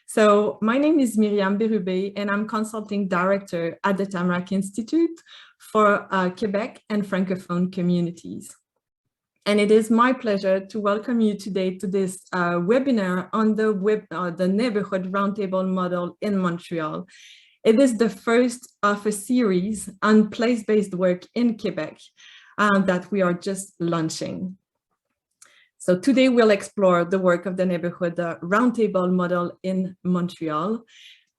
So my name is Myriam Berube, and I'm Consulting Director at the Tamarack Institute for Quebec and Francophone communities. And it is my pleasure to welcome you today to this webinar on the Neighbourhood Roundtable model in Montreal. It is the first of a series on place-based work in Quebec that we are just launching. So today we'll explore the work of the Neighbourhood Roundtable model in Montreal.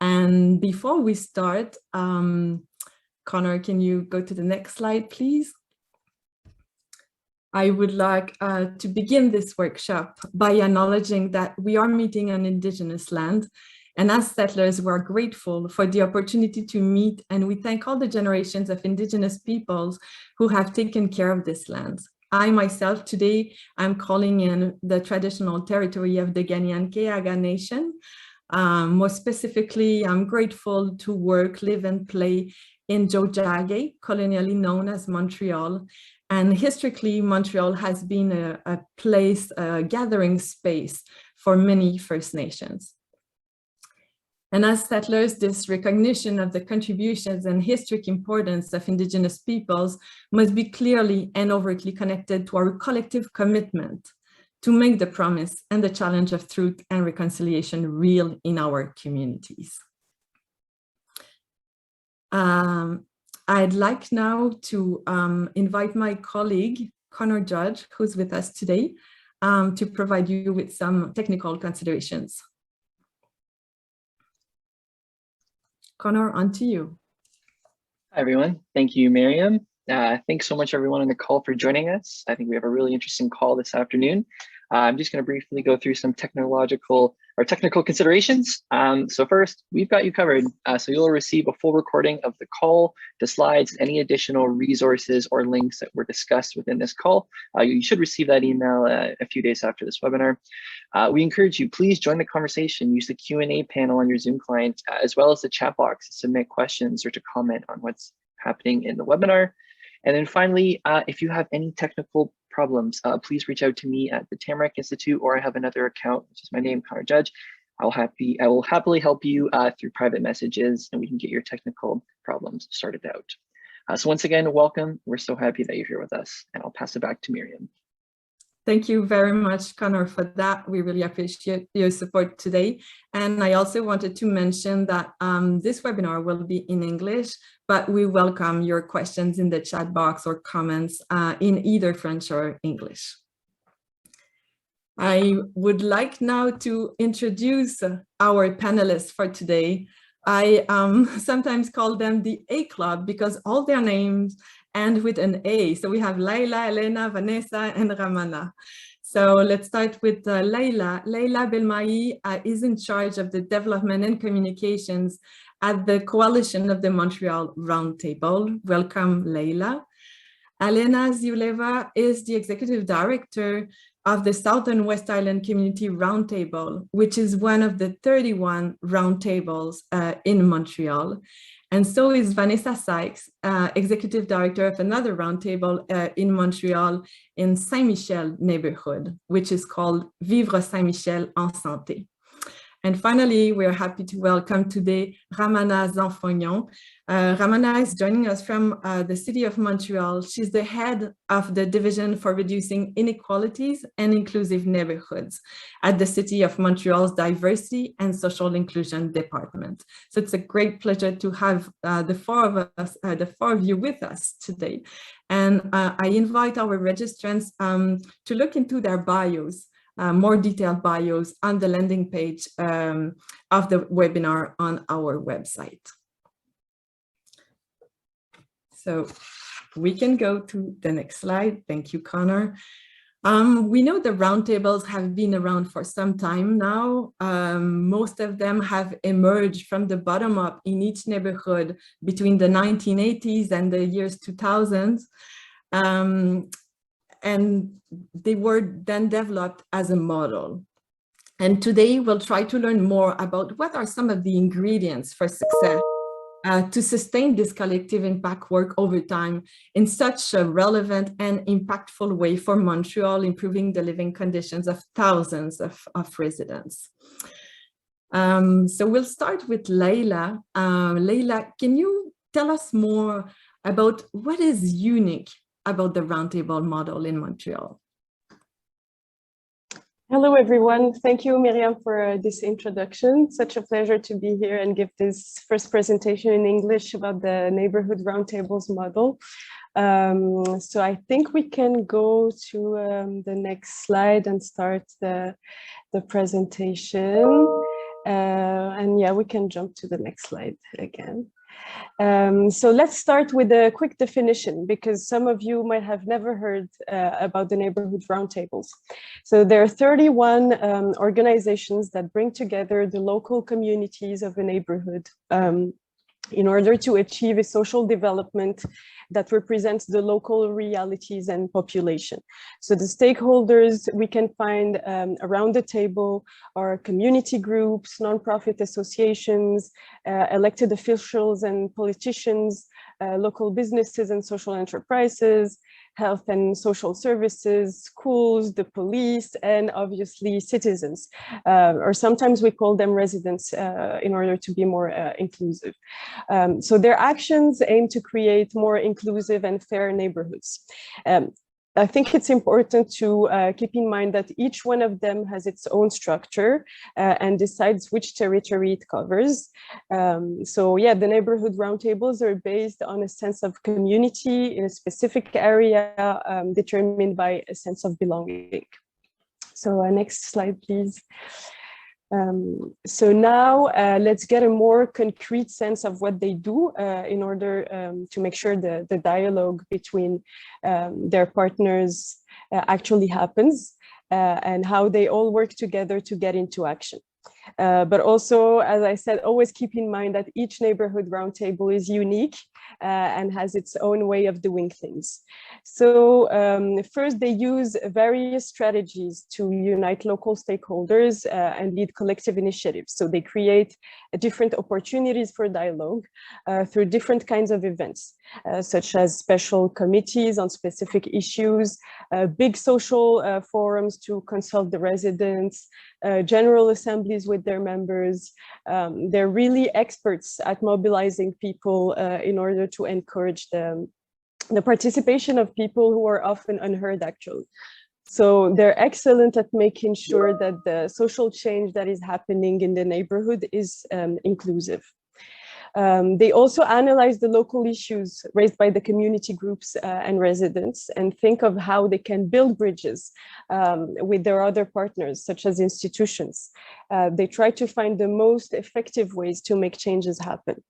And before we start, Connor, can you go to the next slide, please? I would like to begin this workshop by acknowledging that we are meeting on Indigenous land. And as settlers, we are grateful for the opportunity to meet, and we thank all the generations of Indigenous peoples who have taken care of this land. I myself today, I'm calling in the traditional territory of the Ganyan-Keaga Nation. More specifically, I'm grateful to work, live and play in Tiohtià:ke, colonially known as Montreal. And historically, Montreal has been a place, a gathering space for many First Nations. And as settlers, this recognition of the contributions and historic importance of Indigenous peoples must be clearly and overtly connected to our collective commitment to make the promise and the challenge of truth and reconciliation real in our communities. I'd like now to invite my colleague, Connor Judge, who's with us today, to provide you with some technical considerations. Connor, on to you. Hi, everyone. Thank you, Miriam. Thanks so much, everyone on the call for joining us. I think we have a really interesting call this afternoon. I'm just going to briefly go through some technical considerations. So first, we've got you covered. So you'll receive a full recording of the call, the slides, any additional resources or links that were discussed within this call. You should receive that email a few days after this webinar. We encourage you, please join the conversation. Use the Q&A panel on your Zoom client, as well as the chat box to submit questions or to comment on what's happening in the webinar. And then finally, if you have any technical problems, please reach out to me at the Tamarack Institute, or I have another account, which is my name, Connor Judge. I will happily help you through private messages, and we can get your technical problems sorted out. So once again, welcome. We're so happy that you're here with us, and I'll pass it back to Miriam. Thank you very much, Connor, for that. We really appreciate your support today. And I also wanted to mention that this webinar will be in English, but we welcome your questions in the chat box or comments in either French or English. I would like now to introduce our panelists for today. I sometimes call them the A Club because all their names end with an A. So we have Laila, Elena, Vanessa, and Ramana. So let's start with Laila. Laila Belmai is in charge of the development and communications at the Coalition of the Montreal Roundtable. Welcome, Laila. Elena Ziuleva is the executive director of the Southern West Island Community Roundtable, which is one of the 31 roundtables in Montreal. And so is Vanessa Sykes, executive director of another roundtable in Montreal in Saint-Michel neighborhood, which is called Vivre Saint-Michel en Santé. And finally, we're happy to welcome today Ramana Zanfognon. Ramana is joining us from the city of Montreal. She's the head of the Division for Reducing Inequalities and Inclusive Neighborhoods at the City of Montreal's Diversity and Social Inclusion Department. So it's a great pleasure to have the four of you with us today. And I invite our registrants to look into their bios. More detailed bios on the landing page of the webinar on our website. So we can go to the next slide. Thank you, Connor. We know the roundtables have been around for some time now. Most of them have emerged from the bottom up in each neighborhood between the 1980s and the years 2000s. And they were then developed as a model. And today we'll try to learn more about what are some of the ingredients for success to sustain this collective impact work over time in such a relevant and impactful way for Montreal, improving the living conditions of thousands of residents. So we'll start with Leila. Leila, can you tell us more about what is unique about the Roundtable model in Montreal? Hello, everyone. Thank you, Miriam, for this introduction. Such a pleasure to be here and give this first presentation in English about the Neighborhood Roundtables model. So I think we can go to the next slide and start the presentation. And yeah, we can jump to the next slide again. So let's start with a quick definition, because some of you might have never heard about the Neighborhood Roundtables. So there are 31 organizations that bring together the local communities of a neighborhood in order to achieve a social development that represents the local realities and population. So the stakeholders we can find around the table are community groups, nonprofit associations, elected officials and politicians, local businesses and social enterprises, health and social services, schools, the police, and obviously citizens, or sometimes we call them residents in order to be more inclusive. So their actions aim to create more inclusive and fair neighborhoods. I think it's important to keep in mind that each one of them has its own structure and decides which territory it covers. So yeah, the neighborhood roundtables are based on a sense of community in a specific area determined by a sense of belonging. So next slide, please. So now let's get a more concrete sense of what they do in order to make sure the dialogue between their partners actually happens and how they all work together to get into action. But also, as I said, always keep in mind that each neighborhood roundtable is unique and has its own way of doing things. So first, they use various strategies to unite local stakeholders and lead collective initiatives. So they create different opportunities for dialogue through different kinds of events, such as special committees on specific issues, big social forums to consult the residents, general assemblies with their members. They're really experts at mobilizing people in order to encourage the participation of people who are often unheard, actually. So they're excellent at making sure that the social change that is happening in the neighborhood is inclusive. They also analyze the local issues raised by the community groups and residents and think of how they can build bridges with their other partners, such as institutions. They try to find the most effective ways to make changes happen.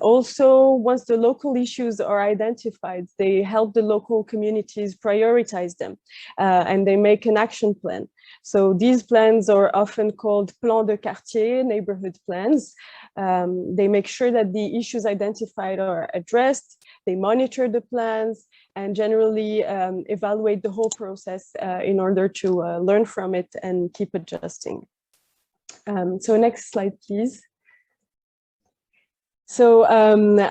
Also, once the local issues are identified, they help the local communities prioritize them and they make an action plan. So these plans are often called plans de quartier, neighborhood plans. They make sure that the issues identified are addressed, they monitor the plans, and generally evaluate the whole process in order to learn from it and keep adjusting. So next slide, please. So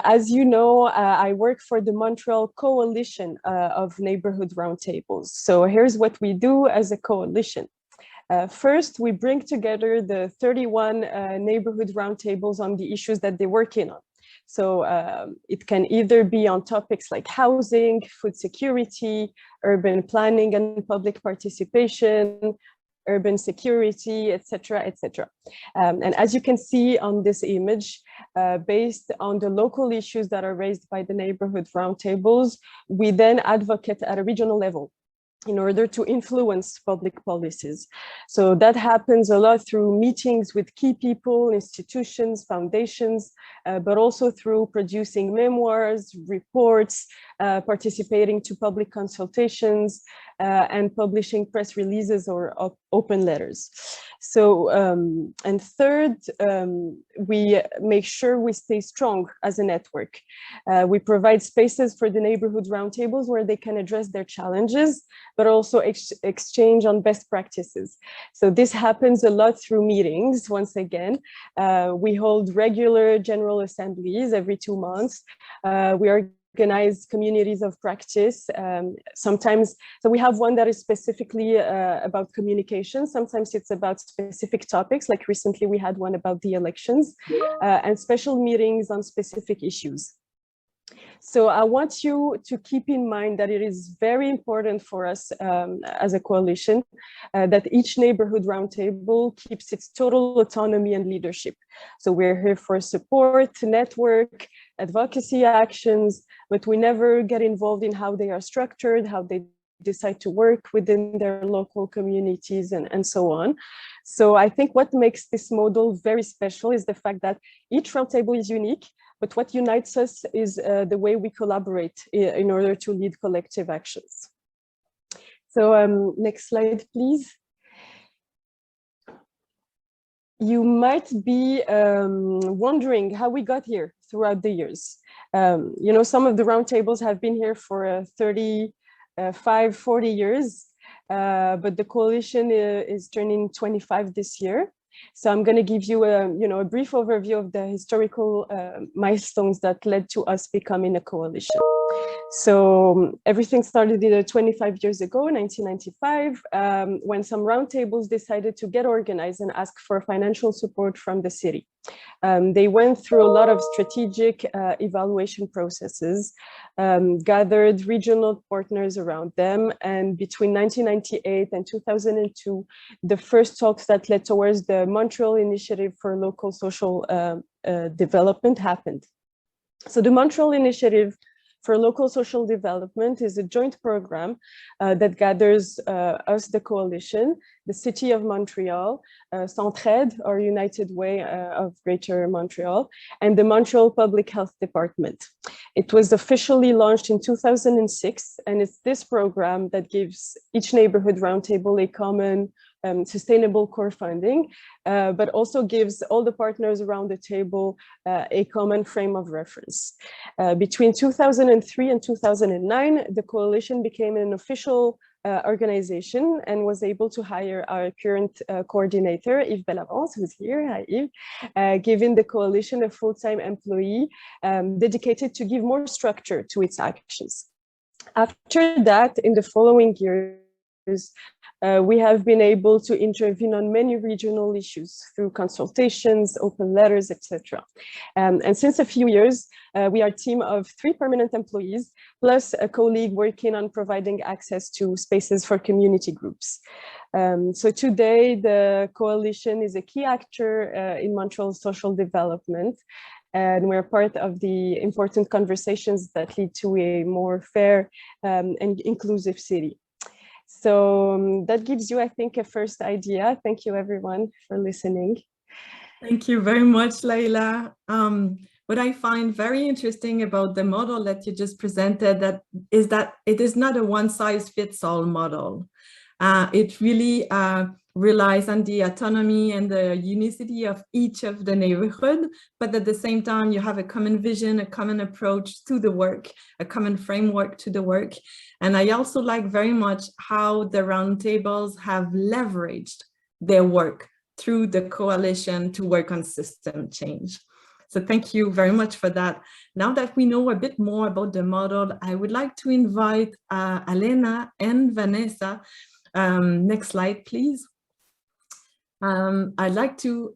as you know, I work for the Montreal Coalition of Neighborhood Roundtables. So here's what we do as a coalition. First, we bring together the 31 neighborhood roundtables on the issues that they're working on. So it can either be on topics like housing, food security, urban planning and public participation, urban security, etc., etc. And as you can see on this image, based on the local issues that are raised by the neighborhood roundtables, we then advocate at a regional level in order to influence public policies. So that happens a lot through meetings with key people, institutions, foundations, but also through producing memoirs, reports, participating to public consultations, and publishing press releases or open letters. So, and third, we make sure we stay strong as a network. We provide spaces for the neighborhood roundtables where they can address their challenges, but also exchange on best practices. So this happens a lot through meetings. Once again, we hold regular general assemblies every 2 months. We organize communities of practice. Sometimes, so we have one that is specifically about communication. Sometimes it's about specific topics, like recently we had one about the elections, and special meetings on specific issues. So I want you to keep in mind that it is very important for us as a coalition that each neighborhood roundtable keeps its total autonomy and leadership. So we're here for support, network, advocacy actions, but we never get involved in how they are structured, how they decide to work within their local communities and so on. So I think what makes this model very special is the fact that each roundtable is unique, but what unites us is the way we collaborate in order to lead collective actions. So next slide, please. You might be wondering how we got here throughout the years. You know, some of the roundtables have been here for 35, 40 years, but the coalition is turning 25 this year. So I'm going to give you a brief overview of the historical milestones that led to us becoming a coalition. So everything started 25 years ago, 1995, when some roundtables decided to get organized and ask for financial support from the city. They went through a lot of strategic evaluation processes, gathered regional partners around them, and between 1998 and 2002, the first talks that led towards the Montreal Initiative for Local Social Development happened. So the Montreal Initiative for Local Social Development is a joint program that gathers us, the coalition, the City of Montreal, Centraide, or United Way of Greater Montreal, and the Montreal Public Health Department. It was officially launched in 2006, and it's this program that gives each neighborhood roundtable a common sustainable core funding, but also gives all the partners around the table a common frame of reference. Between 2003 and 2009, the coalition became an official organization and was able to hire our current coordinator, Yves Bellavance, who's here, hi Yves, giving the coalition a full-time employee dedicated to give more structure to its actions. After that, in the following years, we have been able to intervene on many regional issues through consultations, open letters, etc. And since a few years, we are a team of 3 permanent employees, plus a colleague working on providing access to spaces for community groups. So today, the coalition is a key actor in Montreal's social development, and we're part of the important conversations that lead to a more fair and inclusive city. So that gives you, I think, a first idea. Thank you, everyone, for listening. Thank you very much, Leila. What I find very interesting about the model that you just presented is that it is not a one-size-fits-all model. It really relies on the autonomy and the unicity of each of the neighborhood, but at the same time, you have a common vision, a common approach to the work, a common framework to the work. And I also like very much how the roundtables have leveraged their work through the coalition to work on system change. So thank you very much for that. Now that we know a bit more about the model, I would like to invite Alena and Vanessa. Next slide, please. I'd like to,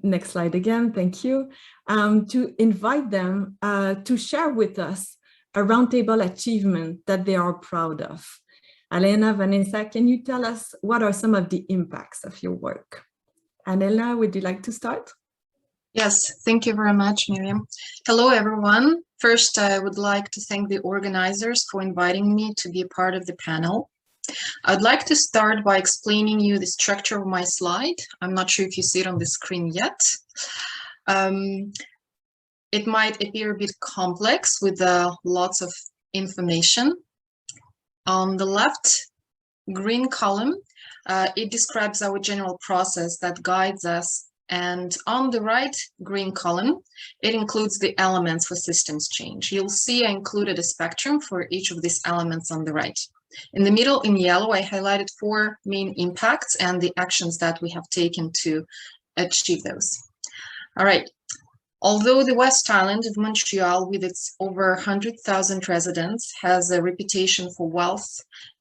next slide again, thank you, to invite them to share with us a roundtable achievement that they are proud of. Alena, Vanessa, can you tell us what are some of the impacts of your work? Anela, would you like to start? Yes, thank you very much, Miriam. Hello, everyone. First, I would like to thank the organizers for inviting me to be a part of the panel. I'd like to start by explaining you the structure of my slide. I'm not sure if you see it on the screen yet. It might appear a bit complex with lots of information. On the left green column, it describes our general process that guides us. And on the right green column, it includes the elements for systems change. You'll see I included a spectrum for each of these elements on the right. In the middle, in yellow, I highlighted 4 main impacts and the actions that we have taken to achieve those. All right. Although the West Island of Montreal, with its over 100,000 residents, has a reputation for wealth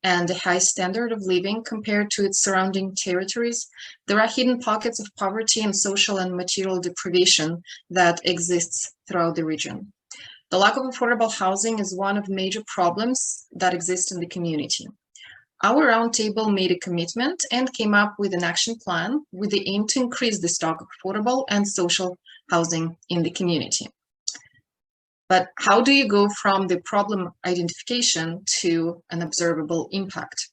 and a high standard of living compared to its surrounding territories, there are hidden pockets of poverty and social and material deprivation that exists throughout the region. The lack of affordable housing is one of the major problems that exist in the community. Our roundtable made a commitment and came up with an action plan with the aim to increase the stock of affordable and social housing in the community. But how do you go from the problem identification to an observable impact?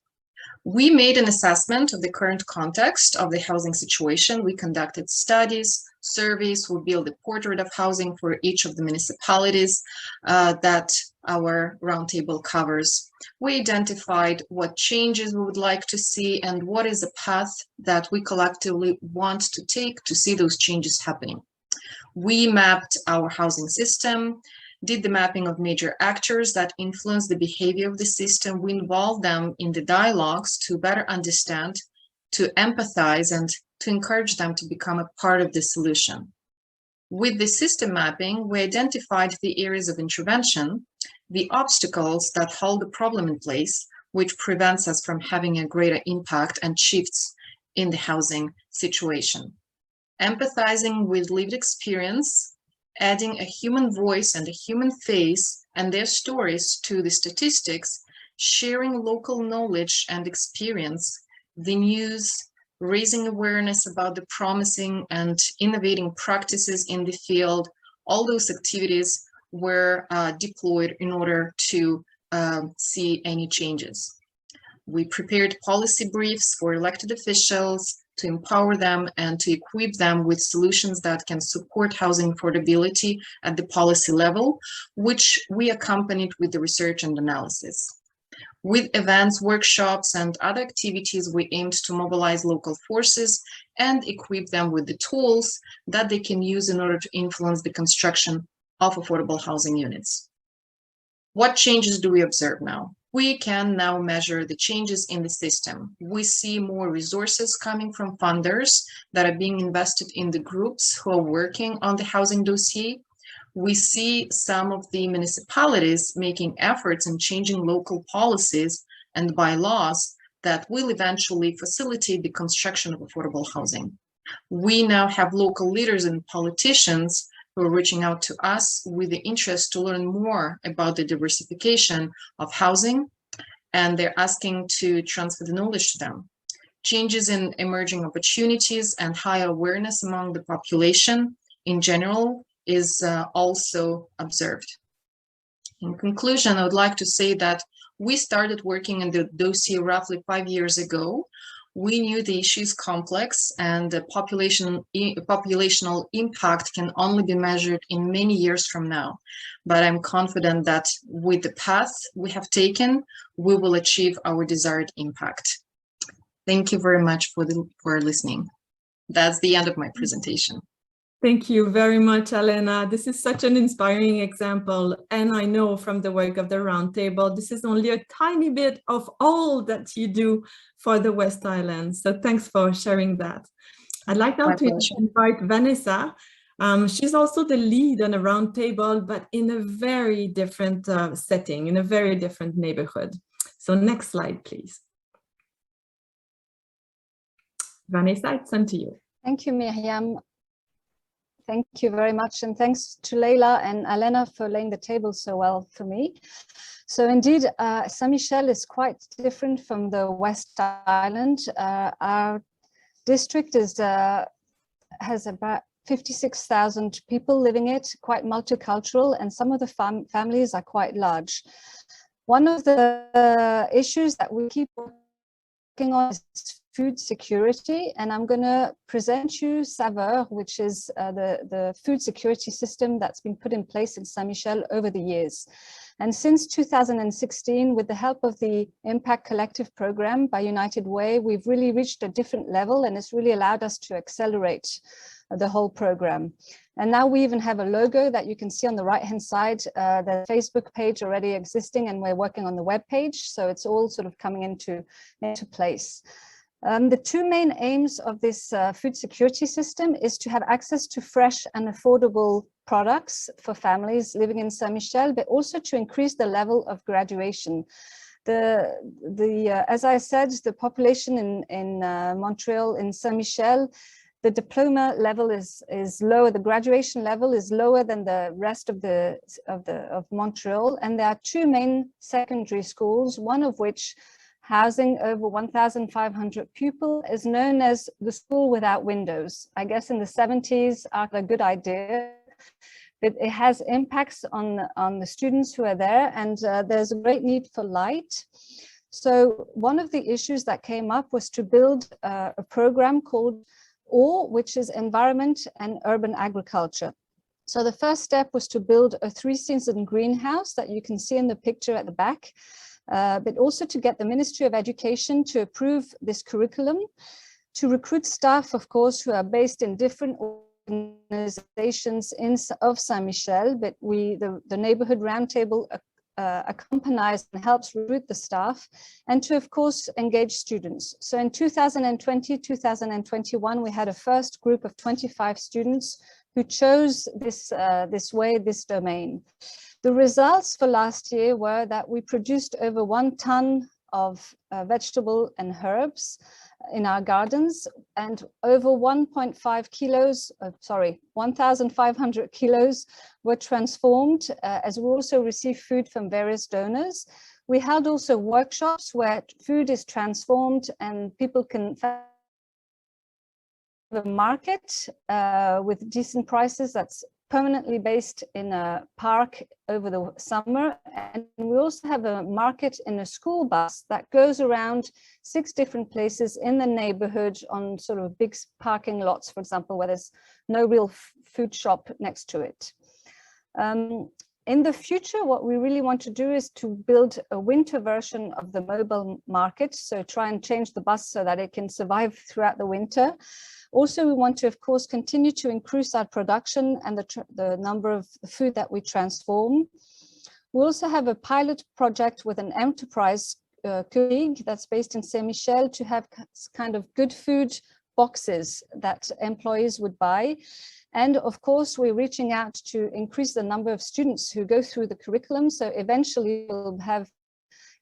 We made an assessment of the current context of the housing situation. We conducted studies, surveys, we built a portrait of housing for each of the municipalities that our roundtable covers. We identified what changes we would like to see and what is a path that we collectively want to take to see those changes happening. We mapped our housing system, did the mapping of major actors that influence the behavior of the system. We involved them in the dialogues to better understand, to empathize, and to encourage them to become a part of the solution. With the system mapping, we identified the areas of intervention, the obstacles that hold the problem in place, which prevents us from having a greater impact and shifts in the housing situation. Empathizing with lived experience, adding a human voice and a human face and their stories to the statistics, sharing local knowledge and experience, the news, raising awareness about the promising and innovating practices in the field. All those activities were deployed in order to see any changes. We prepared policy briefs for elected officials to empower them and to equip them with solutions that can support housing affordability at the policy level, which we accompanied with the research and analysis. With events, workshops, and other activities, we aimed to mobilize local forces and equip them with the tools that they can use in order to influence the construction of affordable housing units. What changes do we observe now? We can now measure the changes in the system. We see more resources coming from funders that are being invested in the groups who are working on the housing dossier. We see some of the municipalities making efforts in changing local policies and bylaws that will eventually facilitate the construction of affordable housing. We now have local leaders and politicians who are reaching out to us with the interest to learn more about the diversification of housing, and they're asking to transfer the knowledge to them. Changes in emerging opportunities and higher awareness among the population in general is also observed. In conclusion, I would like to say that we started working on the dossier roughly 5 years ago. We knew the issue is complex and the populational impact can only be measured in many years from now. But I'm confident that with the path we have taken, we will achieve our desired impact. Thank you very much for listening. That's the end of my presentation. Thank you very much, Elena. This is such an inspiring example. And I know from the work of the Roundtable, this is only a tiny bit of all that you do for the West Island. So thanks for sharing that. I'd like now to invite Vanessa. She's also the lead on a Roundtable, but in a very different setting, in a very different neighborhood. So next slide, please. Vanessa, it's on to you. Thank you, Miriam. Thank you very much, and thanks to Leila and Elena for laying the table so well for me. So indeed, Saint-Michel is quite different from the West Island. Our district is has about 56,000 people living it, quite multicultural, and some of the families are quite large. One of the issues that we keep working on is food security, and I'm going to present you Saveur, which is the food security system that's been put in place in Saint-Michel over the years. And since 2016, with the help of the Impact Collective program by United Way, we've really reached a different level, and it's really allowed us to accelerate the whole program. And now we even have a logo that you can see on the right-hand side, the Facebook page already existing, and we're working on the web page. So it's all sort of coming into place. The two main aims of this food security system is to have access to fresh and affordable products for families living in Saint-Michel, but also to increase the level of graduation. As I said, the population in Montreal, in Saint-Michel, the diploma level is lower, the graduation level is lower than the rest of Montreal, and there are two main secondary schools, one of which, housing over 1,500 pupils, is known as the school without windows. I guess in the 70s, a good idea, but it has impacts on the students who are there, and there's a great need for light. So one of the issues that came up was to build a program called OR, which is Environment and Urban Agriculture. So the first step was to build a 3-season greenhouse that you can see in the picture at the back, but also to get the Ministry of Education to approve this curriculum, to recruit staff, of course, who are based in different organizations of Saint-Michel, but the Neighbourhood Roundtable accompanies and helps recruit the staff, and to, of course, engage students. So in 2020, 2021, we had a first group of 25 students who chose this domain. The results for last year were that we produced over 1 ton of vegetable and herbs in our gardens, and over 1.5 kilos, 1,500 kilos were transformed, as we also received food from various donors. We held also workshops where food is transformed and people can find a market with decent prices that's permanently based in a park over the summer. And we also have a market in a school bus that goes around 6 different places in the neighborhood on sort of big parking lots, for example, where there's no real food shop next to it. In the future, what we really want to do is to build a winter version of the mobile market. So try and change the bus so that it can survive throughout the winter. Also, we want to, of course, continue to increase our production and the number of food that we transform. We also have a pilot project with an enterprise colleague that's based in Saint-Michel to have kind of good food boxes that employees would buy. And of course, we're reaching out to increase the number of students who go through the curriculum. So eventually we'll have,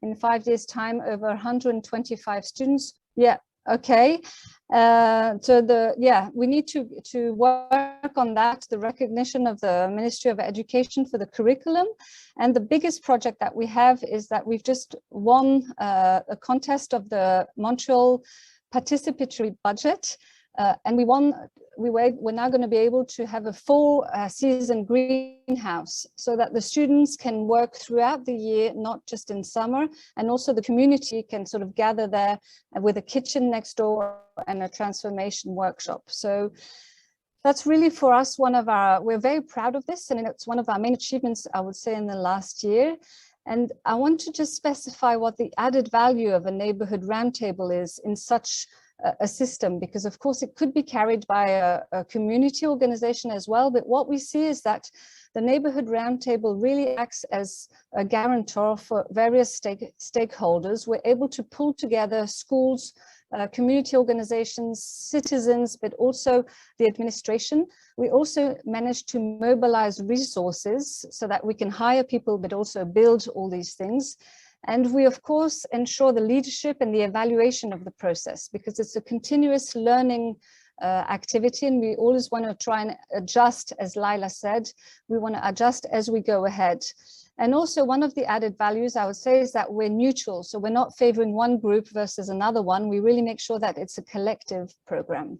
in 5 years' time, over 125 students. Yeah. Okay, we need to work on that, the recognition of the Ministry of Education for the curriculum. And the biggest project that we have is that we've just won a contest of the Montreal participatory budget. And we're now going to be able to have a 4-season greenhouse so that the students can work throughout the year, not just in summer, and also the community can sort of gather there with a kitchen next door and a transformation workshop. So that's really for us we're very proud of this, and it's one of our main achievements, I would say, in the last year. And I want to just specify what the added value of a neighborhood roundtable is in such a system, because of course it could be carried by a community organization as well. But what we see is that the Neighbourhood Roundtable really acts as a guarantor for various stakeholders. We're able to pull together schools, community organizations, citizens, but also the administration. We also managed to mobilize resources so that we can hire people, but also build all these things. And we, of course, ensure the leadership and the evaluation of the process, because it's a continuous learning activity, and we always want to try and adjust, as Lila said. We want to adjust as we go ahead. And also one of the added values, I would say, is that we're neutral. So we're not favoring one group versus another one. We really make sure that it's a collective program.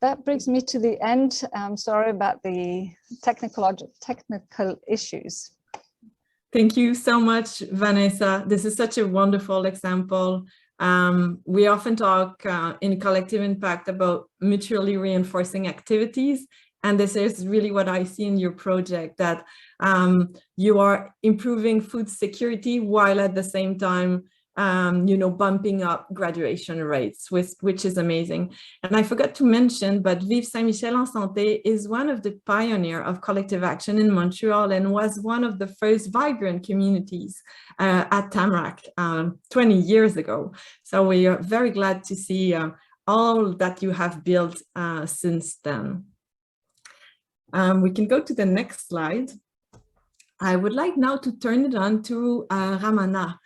That brings me to the end. I'm sorry about the technical issues. Thank you so much, Vanessa. This is such a wonderful example. We often talk in collective impact about mutually reinforcing activities. And this is really what I see in your project, that you are improving food security while at the same time bumping up graduation rates, which is amazing. And I forgot to mention, but Vive Saint-Michel en Santé is one of the pioneers of collective action in Montreal and was one of the first vibrant communities at Tamarack 20 years ago. So we are very glad to see all that you have built since then. We can go to the next slide. I would like now to turn it on to Ramana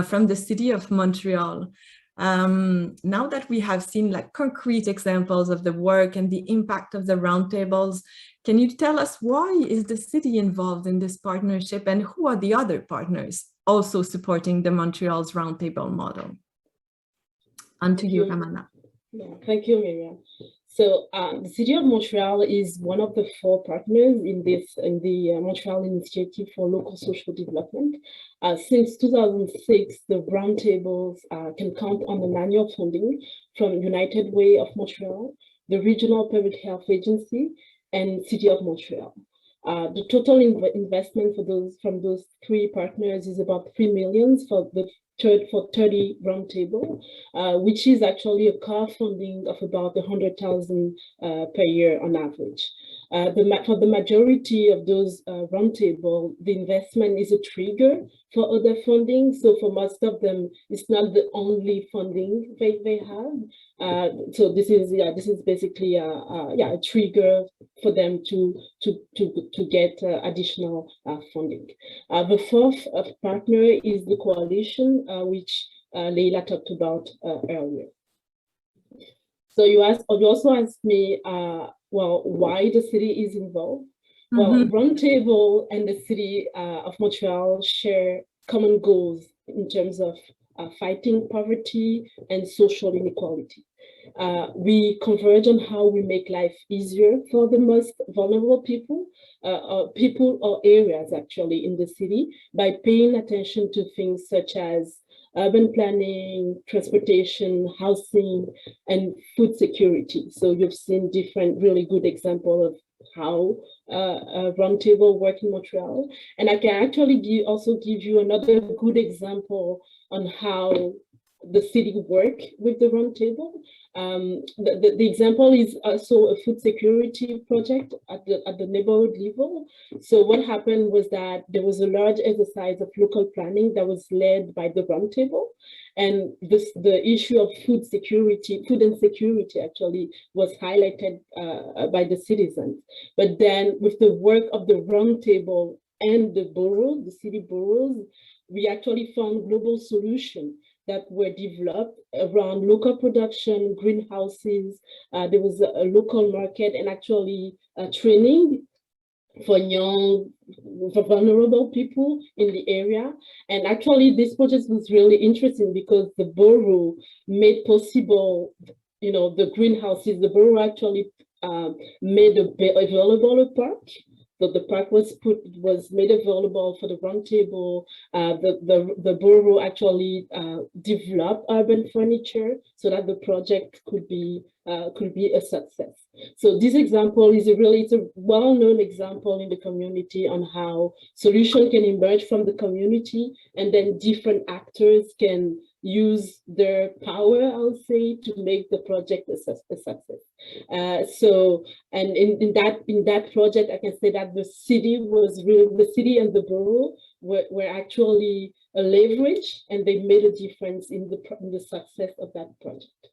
from the city of Montreal. Now that we have seen like concrete examples of the work and the impact of the roundtables, can you tell us why is the city involved in this partnership and who are the other partners also supporting the Montreal's roundtable model? On to you, Ramana. Yeah, thank you, Miriam. So the City of Montreal is one of the 4 partners in the Montreal Initiative for Local Social Development. Since 2006, the roundtables can count on an annual funding from United Way of Montreal, the Regional Public Health Agency, and City of Montreal. The total investment from those 3 partners is about $3 million for 30 roundtable, which is actually a car funding of about $100,000 per year on average. For the majority of those roundtable, the investment is a trigger for other funding. So for most of them, it's not the only funding they have. So this is basically a trigger for them to get additional funding. The 4th partner is the coalition, which Leila talked about earlier. So you also asked me, well, why the city is involved? Well, Roundtable and the city of Montreal share common goals in terms of fighting poverty and social inequality. We converge on how we make life easier for the most vulnerable people or areas actually in the city by paying attention to things such as urban planning, transportation, housing, and food security. So you've seen different really good examples of how a roundtable work in Montreal. And I can actually also give you another good example on how the city work with the roundtable. The example is also a food security project at the neighborhood level. So what happened was that there was a large exercise of local planning that was led by the roundtable, and the issue of food insecurity actually was highlighted by the citizens. But then with the work of the roundtable and the borough, the city boroughs, we actually found global solutions that were developed around local production, greenhouses. There was a local market and actually training for vulnerable people in the area. And actually this project was really interesting because the borough made possible, the greenhouses. The borough actually made available a park. So the park was made available for the roundtable. The borough actually developed urban furniture so that the project could be a success. So this example is it's a well-known example in the community on how solutions can emerge from the community, and then different actors can use their power, I would say, to make the project a success. And in that project, I can say that the city and the borough were actually a leverage, and they made a difference in the success of that project.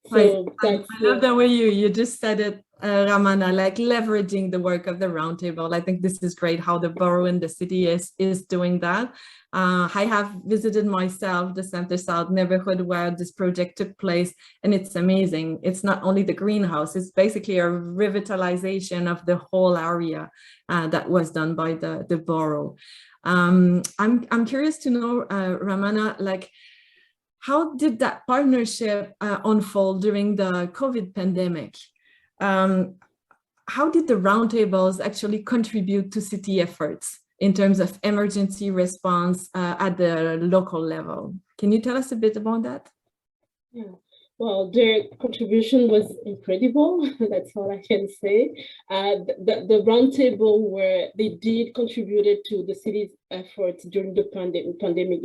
So I love the way you just said it, Ramana, like leveraging the work of the roundtable. I think this is great how the borough and the city is doing that. I have visited myself the Center South neighborhood where this project took place, and it's amazing. It's not only the greenhouse, it's basically a revitalization of the whole area that was done by the borough. I'm curious to know, Ramana, like, how did that partnership unfold during the COVID pandemic? How did the roundtables actually contribute to city efforts in terms of emergency response at the local level? Can you tell us a bit about that? Yeah. Well, their contribution was incredible. That's all I can say. The roundtable where they did contributed to the city's efforts during the pandemic.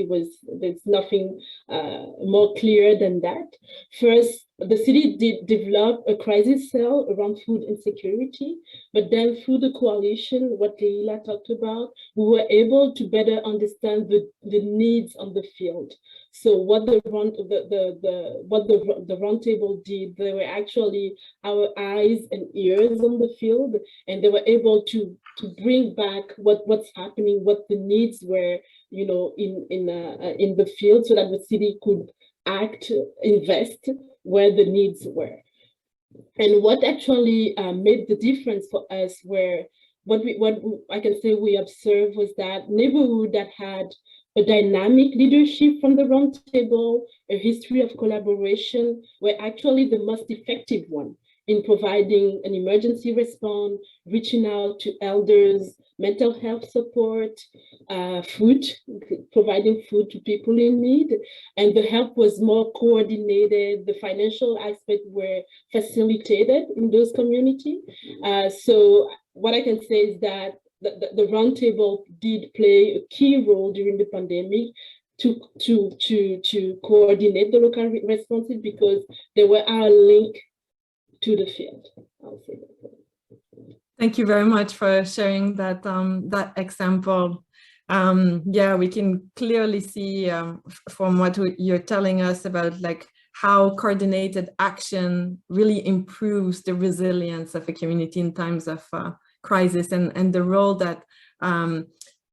There's nothing more clear than that. First, the city did develop a crisis cell around food insecurity, but then through the coalition, what Leila talked about, we were able to better understand the needs on the field. So what the roundtable did, they were actually our eyes and ears on the field, and they were able to bring back what's happening, what the needs were, you know, in the field, so that the city could act, invest where the needs were. And what actually made the difference for us were what I can say we observed was that Neighbourhood that had a dynamic leadership from the roundtable, a history of collaboration, were actually the most effective one in providing an emergency response, reaching out to elders, mental health support, food, providing food to people in need. And the help was more coordinated. The financial aspect were facilitated in those communities. So what I can say is that the roundtable did play a key role during the pandemic to coordinate the local responses, because they were our link to the field. I'll say that. Thank you very much for sharing that that example. Yeah, we can clearly see from what you're telling us about like how coordinated action really improves the resilience of a community in times of crisis, and the role that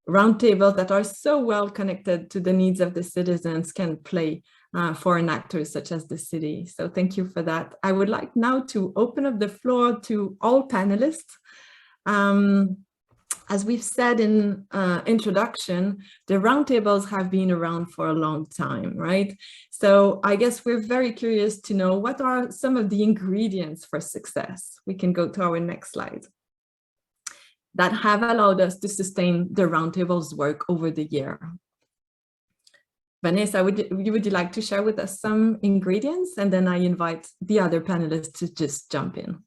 roundtables that are so well connected to the needs of the citizens can play for an actor such as the city. So thank you for that. I would like now to open up the floor to all panelists. As we've said in introduction, the roundtables have been around for a long time, right? So I guess we're very curious to know what are some of the ingredients for success. We can go to our next slide. That have allowed us to sustain the roundtable's work over the year. Vanessa, would you like to share with us some ingredients? And then I invite the other panelists to just jump in.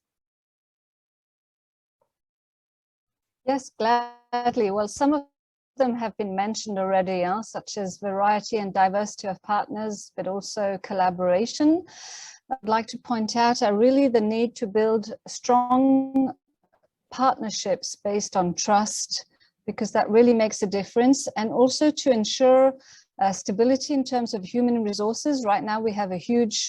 Yes, gladly. Well, some of them have been mentioned already, such as variety and diversity of partners, but also collaboration. I'd like to point out really the need to build strong partnerships based on trust, because that really makes a difference, and also to ensure stability in terms of human resources. Right now we have a huge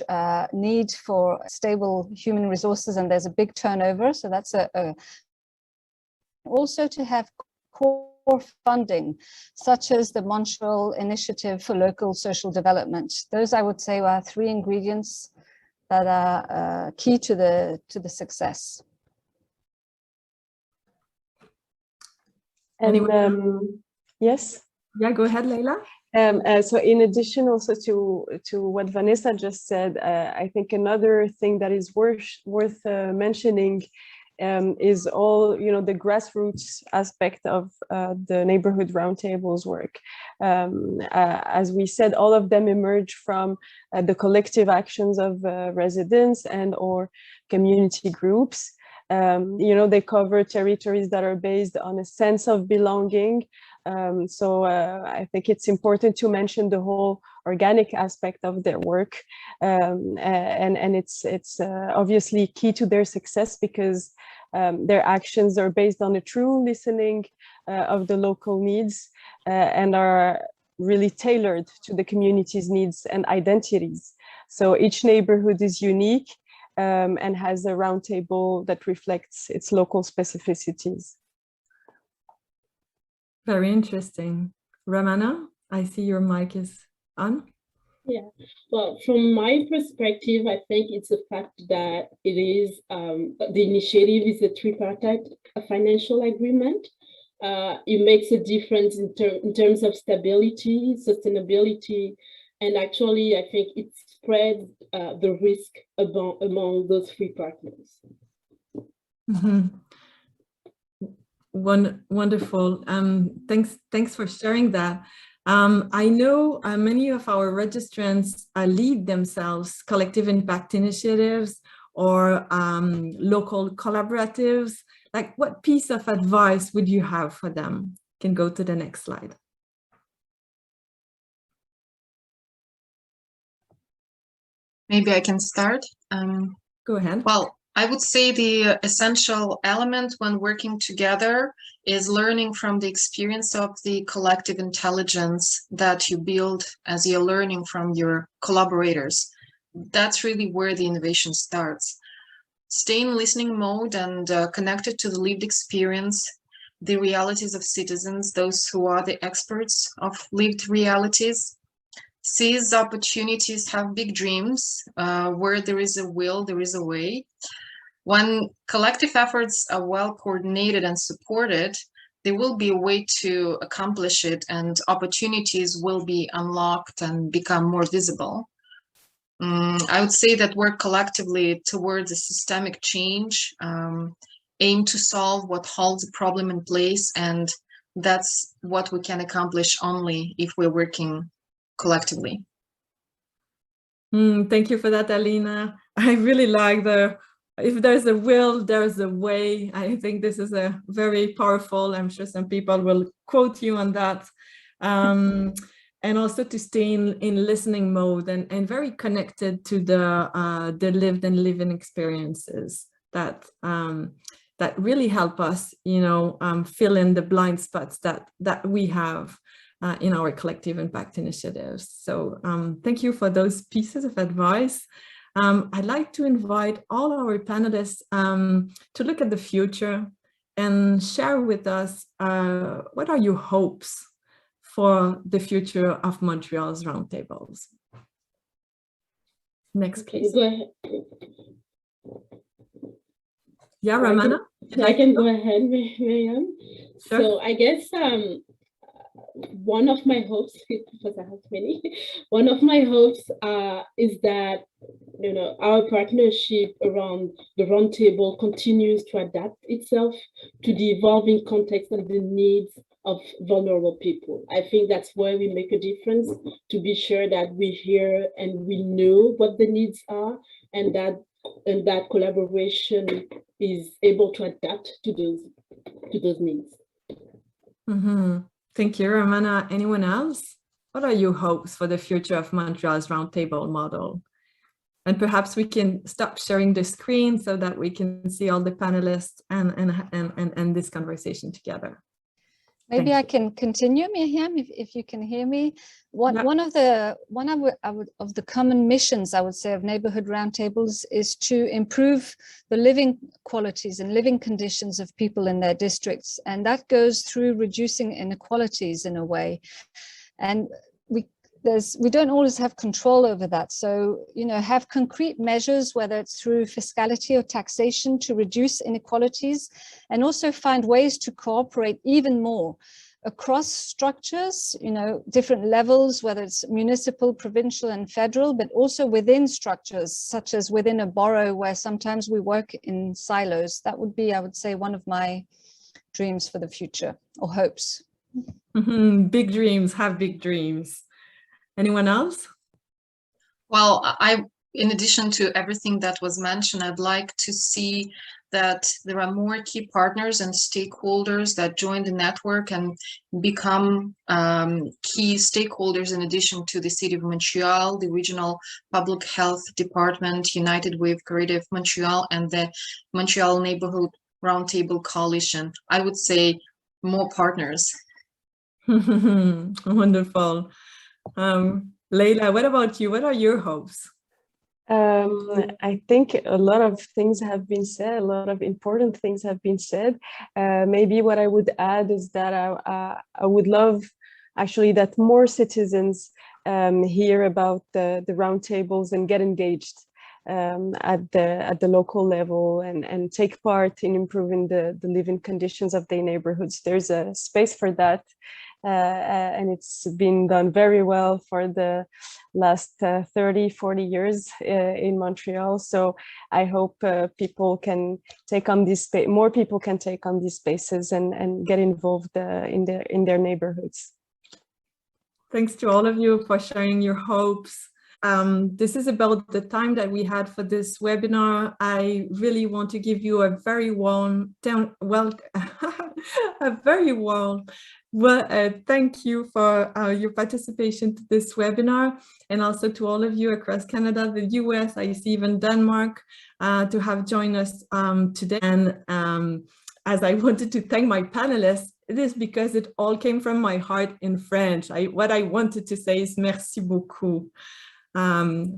need for stable human resources, and there's a big turnover, so that's also to have core funding, such as the Montreal Initiative for Local Social Development. Those, I would say, are three ingredients that are key to the success. And yes. Yeah, go ahead, Leila. So in addition also to what Vanessa just said, I think another thing that is worth mentioning is all, you know, the grassroots aspect of the neighborhood roundtables work. As we said, all of them emerge from the collective actions of residents and or community groups. You know, they cover territories that are based on a sense of belonging. So I think it's important to mention the whole organic aspect of their work, and it's obviously key to their success, because their actions are based on a true listening of the local needs and are really tailored to the community's needs and identities. So each neighborhood is unique and has a roundtable that reflects its local specificities. Very interesting. Ramana, I see your mic is on. Yeah, well, from my perspective, I think it's the fact that it is, the initiative is a tripartite financial agreement. It makes a difference in terms of stability, sustainability, and actually, I think it spreads the risk among those three partners. Mm-hmm. Wonderful. Thanks for sharing that. I know many of our registrants lead themselves collective impact initiatives or local collaboratives. Like, what piece of advice would you have for them? You can go to the next slide. Maybe I can start. Go ahead. Well, I would say the essential element when working together is learning from the experience of the collective intelligence that you build as you're learning from your collaborators. That's really where the innovation starts. Stay in listening mode and connected to the lived experience, the realities of citizens, those who are the experts of lived realities. Seize opportunities, have big dreams. Where there is a will, there is a way. When collective efforts are well coordinated and supported, there will be a way to accomplish it, and opportunities will be unlocked and become more visible. I would say that work collectively towards a systemic change, aim to solve what holds a problem in place, and that's what we can accomplish only if we're working collectively. Thank you for that, Alina. I really like if there's a will, there's a way. I think this is a very powerful, I'm sure some people will quote you on that. And also to stay in listening mode and very connected to the lived and living experiences that really help us, fill in the blind spots that we have in our collective impact initiatives. So thank you for those pieces of advice. I'd like to invite all our panelists to look at the future and share with us what are your hopes for the future of Montreal's roundtables. Next, please. Go ahead. Yeah, Ramana? I can go ahead, Miriam. Sure. So I guess one of my hopes, because I have many, one of my hopes is that our partnership around the roundtable continues to adapt itself to the evolving context and the needs of vulnerable people. I think that's where we make a difference, to be sure that we hear and we know what the needs are, and that collaboration is able to adapt to those needs. Mm-hmm. Thank you, Ramana. Anyone else? What are your hopes for the future of Montreal's roundtable model? And perhaps we can stop sharing the screen so that we can see all the panelists and this conversation together. Maybe I can continue, Miriam, if you can hear me. One of the common missions, I would say, of neighborhood roundtables is to improve the living qualities and living conditions of people in their districts, and that goes through reducing inequalities in a way. And we don't always have control over that. So, have concrete measures, whether it's through fiscality or taxation, to reduce inequalities, and also find ways to cooperate even more across structures, different levels, whether it's municipal, provincial, and federal, but also within structures, such as within a borough, where sometimes we work in silos. That would be, I would say, one of my dreams for the future, or hopes. Mm-hmm. Big dreams, have big dreams. Anyone else? Well, in addition to everything that was mentioned, I'd like to see that there are more key partners and stakeholders that join the network and become key stakeholders in addition to the City of Montreal, the Regional Public Health Department, United Way of Creative Montreal, and the Montreal Neighbourhood Roundtable Coalition. I would say more partners. Wonderful. Leila, what about you? What are your hopes? I think a lot of things have been said, a lot of important things have been said. Maybe what I would add is that I would love actually that more citizens hear about the roundtables and get engaged at the local level and take part in improving the living conditions of their neighborhoods. There's a space for that. And it's been done very well for the last 30, 40 years in Montreal. So I hope people can take on this space, more people can take on these spaces and get involved in their neighborhoods. Thanks to all of you for sharing your hopes. This is about the time that we had for this webinar. I really want to give you a very warm, thank you for your participation to this webinar, and also to all of you across Canada, the US, I see even Denmark, to have joined us today. And as I wanted to thank my panelists, it is because it all came from my heart in French. What I wanted to say is merci beaucoup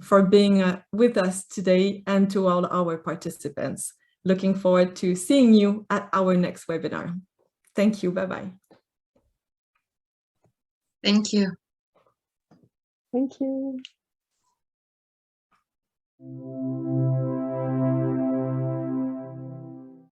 for being with us today, and to all our participants. Looking forward to seeing you at our next webinar. Thank you. Bye-bye. Thank you. Thank you.